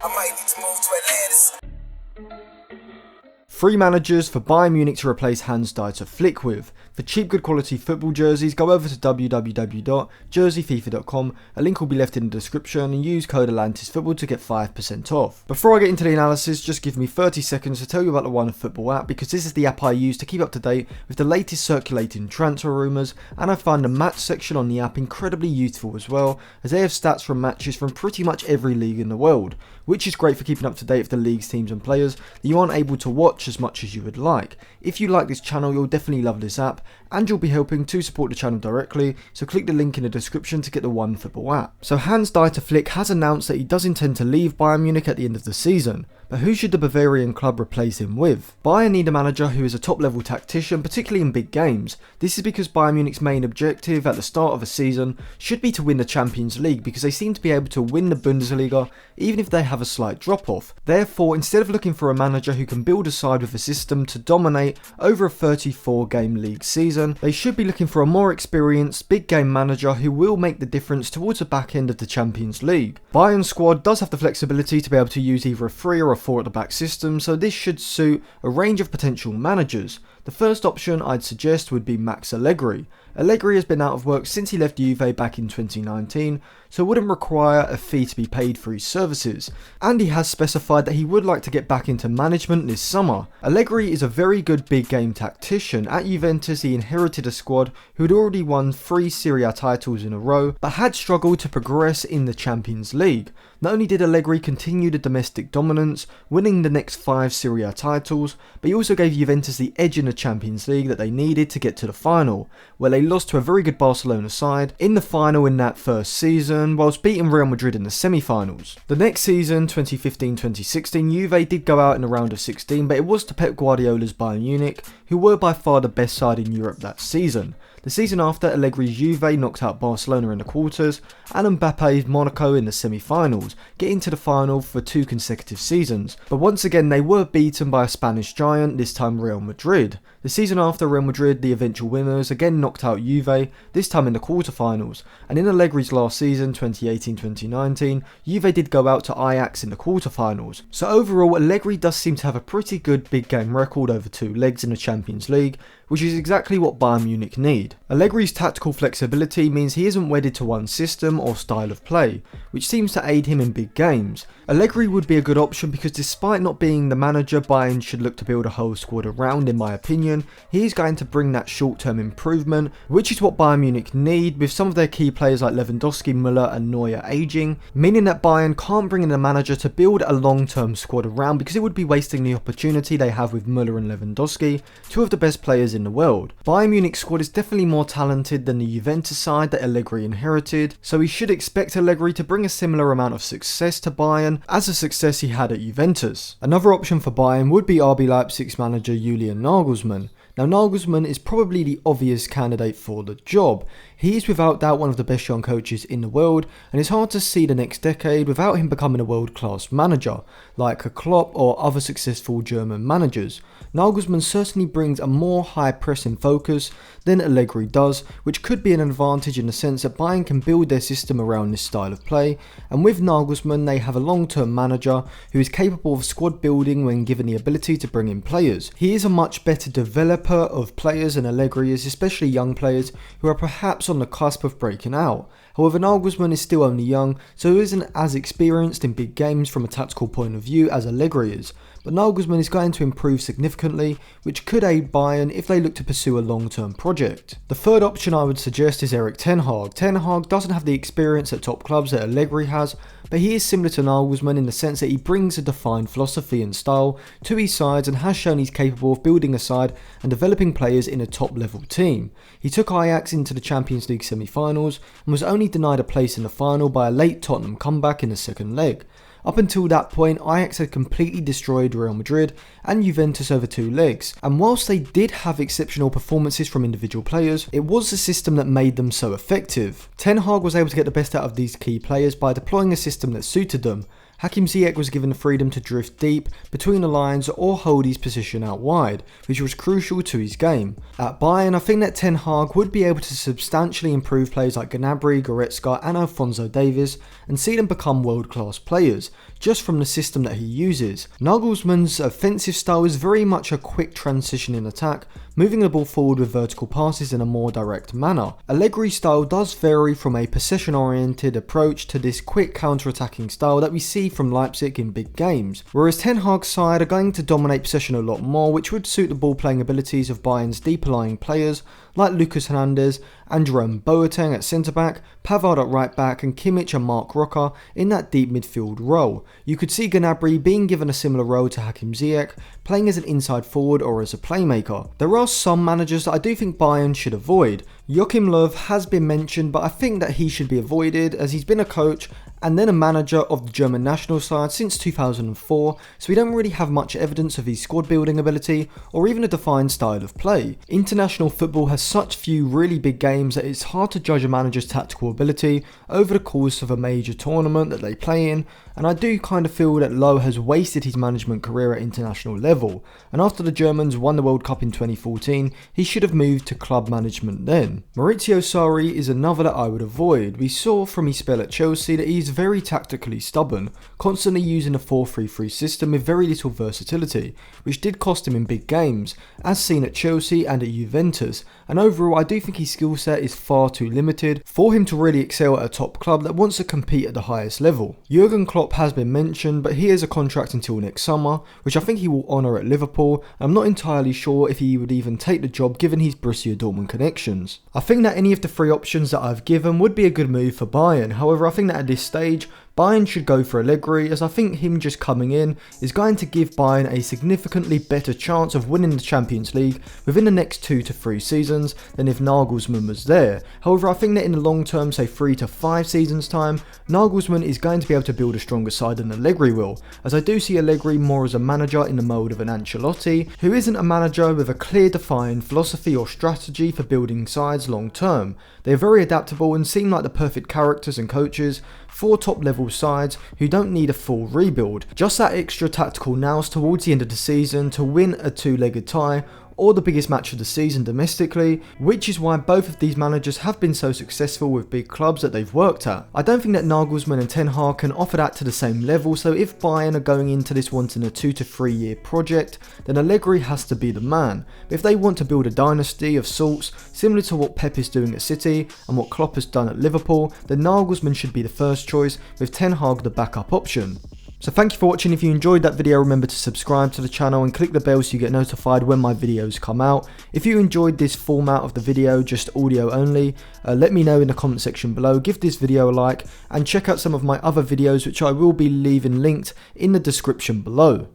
I might need to move to Atlantis. 3 managers for Bayern Munich to replace Hans-Dieter Flick with. For cheap good quality football jerseys, go over to www.jerseyfifa.com, a link will be left in the description, and use code atlantisfootball to get 5% off. Before I get into the analysis, just give me 30 seconds to tell you about the OneFootball app, because this is the app I use to keep up to date with the latest circulating transfer rumours, and I find the match section on the app incredibly useful as well, as they have stats from matches from pretty much every league in the world, which is great for keeping up to date with the league's teams and players that you aren't able to watch as much as you would like. If you like this channel, you'll definitely love this app, and you'll be helping to support the channel directly, so click the link in the description to get the OneFootball app. So Hans-Dieter Flick has announced that he does intend to leave Bayern Munich at the end of the season, but who should the Bavarian club replace him with? Bayern need a manager who is a top level tactician, particularly in big games. This is because Bayern Munich's main objective at the start of a season should be to win the Champions League, because they seem to be able to win the Bundesliga even if they have a slight drop off. Therefore, instead of looking for a manager who can build a side with a system to dominate over a 34 game league season, they should be looking for a more experienced big game manager who will make the difference towards the back end of the Champions League. Bayern's squad does have the flexibility to be able to use either a 3 or a 4 at the back system, so this should suit a range of potential managers. The first option I'd suggest would be Max Allegri. Allegri has been out of work since he left Juve back in 2019, so wouldn't require a fee to be paid for his services, and he has specified that he would like to get back into management this summer. Allegri is a very good big game tactician. At Juventus he inherited a squad who had already won 3 Serie A titles in a row, but had struggled to progress in the Champions League. Not only did Allegri continue the domestic dominance, winning the next 5 Serie A titles, but he also gave Juventus the edge in the Champions League that they needed to get to the final, where they lost to a very good Barcelona side in the final in that first season, whilst beating Real Madrid in the semi-finals. The next season, 2015-2016, Juve did go out in the round of 16, but it was to Pep Guardiola's Bayern Munich, who were by far the best side in Europe that season. The season after, Allegri's Juve knocked out Barcelona in the quarters, and Mbappe's Monaco in the semi-finals, getting to the final for 2 consecutive seasons. But once again they were beaten by a Spanish giant, this time Real Madrid. The season after, Real Madrid, the eventual winners, again knocked out Juve, this time in the quarterfinals. And in Allegri's last season, 2018-2019, Juve did go out to Ajax in the quarterfinals. So overall, Allegri does seem to have a pretty good big game record over 2 legs in the Champions League, which is exactly what Bayern Munich need. Allegri's tactical flexibility means he isn't wedded to one system or style of play, which seems to aid him in big games. Allegri would be a good option because despite not being the manager Bayern should look to build a whole squad around, in my opinion, he is going to bring that short-term improvement, which is what Bayern Munich need, with some of their key players like Lewandowski, Müller and Neuer aging, meaning that Bayern can't bring in a manager to build a long-term squad around, because it would be wasting the opportunity they have with Müller and Lewandowski, 2 of the best players in the world. Bayern Munich's squad is definitely more talented than the Juventus side that Allegri inherited, so we should expect Allegri to bring a similar amount of success to Bayern as the success he had at Juventus. Another option for Bayern would be RB Leipzig's manager Julian Nagelsmann. Now Nagelsmann is probably the obvious candidate for the job. He is without doubt one of the best young coaches in the world, and it's hard to see the next decade without him becoming a world-class manager, like a Klopp or other successful German managers. Nagelsmann certainly brings a more high-pressing focus than Allegri does, which could be an advantage in the sense that Bayern can build their system around this style of play, and with Nagelsmann they have a long-term manager who is capable of squad building when given the ability to bring in players. He is a much better developer of players than Allegri is, especially young players who are perhaps on the cusp of breaking out. However, Nagelsmann is still only young, so he isn't as experienced in big games from a tactical point of view as Allegri is, but Nagelsmann is going to improve significantly, which could aid Bayern if they look to pursue a long-term project. The third option I would suggest is Erik Ten Hag. Ten Hag doesn't have the experience at top clubs that Allegri has, but he is similar to Nagelsmann in the sense that he brings a defined philosophy and style to his sides and has shown he's capable of building a side and developing players in a top level team. He took Ajax into the Champions League semi-finals and was only denied a place in the final by a late Tottenham comeback in the second leg. Up until that point, Ajax had completely destroyed Real Madrid and Juventus over 2 legs, and whilst they did have exceptional performances from individual players, it was the system that made them so effective. Ten Hag was able to get the best out of these key players by deploying a system that suited them, Hakim Ziyech was given the freedom to drift deep between the lines or hold his position out wide, which was crucial to his game. At Bayern, I think that Ten Hag would be able to substantially improve players like Gnabry, Goretzka and Alphonso Davies and see them become world-class players, just from the system that he uses. Nagelsmann's offensive style is very much a quick transition in attack, moving the ball forward with vertical passes in a more direct manner. Allegri's style does vary from a possession-oriented approach to this quick counter-attacking style that we see from Leipzig in big games, whereas Ten Hag's side are going to dominate possession a lot more, which would suit the ball-playing abilities of Bayern's deeper-lying players like Lucas Hernandez and Jerome Boateng at centre-back, Pavard at right-back and Kimmich and Mark Roca in that deep midfield role. You could see Gnabry being given a similar role to Hakim Ziyech, playing as an inside forward or as a playmaker. There are some managers that I do think Bayern should avoid. Joachim Löw has been mentioned, but I think that he should be avoided as he's been a coach and then a manager of the German national side since 2004, so we don't really have much evidence of his squad building ability or even a defined style of play. International football has such few really big games that it's hard to judge a manager's tactical ability over the course of a major tournament that they play in, and I do kind of feel that Löw has wasted his management career at international level, and after the Germans won the World Cup in 2014, he should have moved to club management then. Maurizio Sarri is another that I would avoid. We saw from his spell at Chelsea that he's very tactically stubborn, constantly using a 4-3-3 system with very little versatility, which did cost him in big games, as seen at Chelsea and at Juventus, and overall I do think his skill set is far too limited for him to really excel at a top club that wants to compete at the highest level. Jurgen Klopp has been mentioned, but he has a contract until next summer, which I think he will honour at Liverpool, and I'm not entirely sure if he would even take the job given his Borussia Dortmund connections. I think that any of the three options that I've given would be a good move for Bayern, however I think that at this stage, Bayern should go for Allegri, as I think him just coming in is going to give Bayern a significantly better chance of winning the Champions League within the next 2 to 3 seasons than if Nagelsmann was there. However, I think that in the long term, say 3 to 5 seasons time, Nagelsmann is going to be able to build a stronger side than Allegri will, as I do see Allegri more as a manager in the mode of an Ancelotti, who isn't a manager with a clear defined philosophy or strategy for building sides long term. They are very adaptable and seem like the perfect characters and coaches for top level sides who don't need a full rebuild, just that extra tactical nous towards the end of the season to win a 2-legged tie or the biggest match of the season domestically, which is why both of these managers have been so successful with big clubs that they've worked at. I don't think that Nagelsmann and Ten Hag can offer that to the same level, so if Bayern are going into this wanting a 2 to 3 year project, then Allegri has to be the man. But if they want to build a dynasty of sorts, similar to what Pep is doing at City and what Klopp has done at Liverpool, then Nagelsmann should be the first choice, with Ten Hag the backup option. So thank you for watching. If you enjoyed that video, remember to subscribe to the channel and click the bell so you get notified when my videos come out. If you enjoyed this format of the video, just audio only, let me know in the comment section below. Give this video a like and check out some of my other videos which I will be leaving linked in the description below.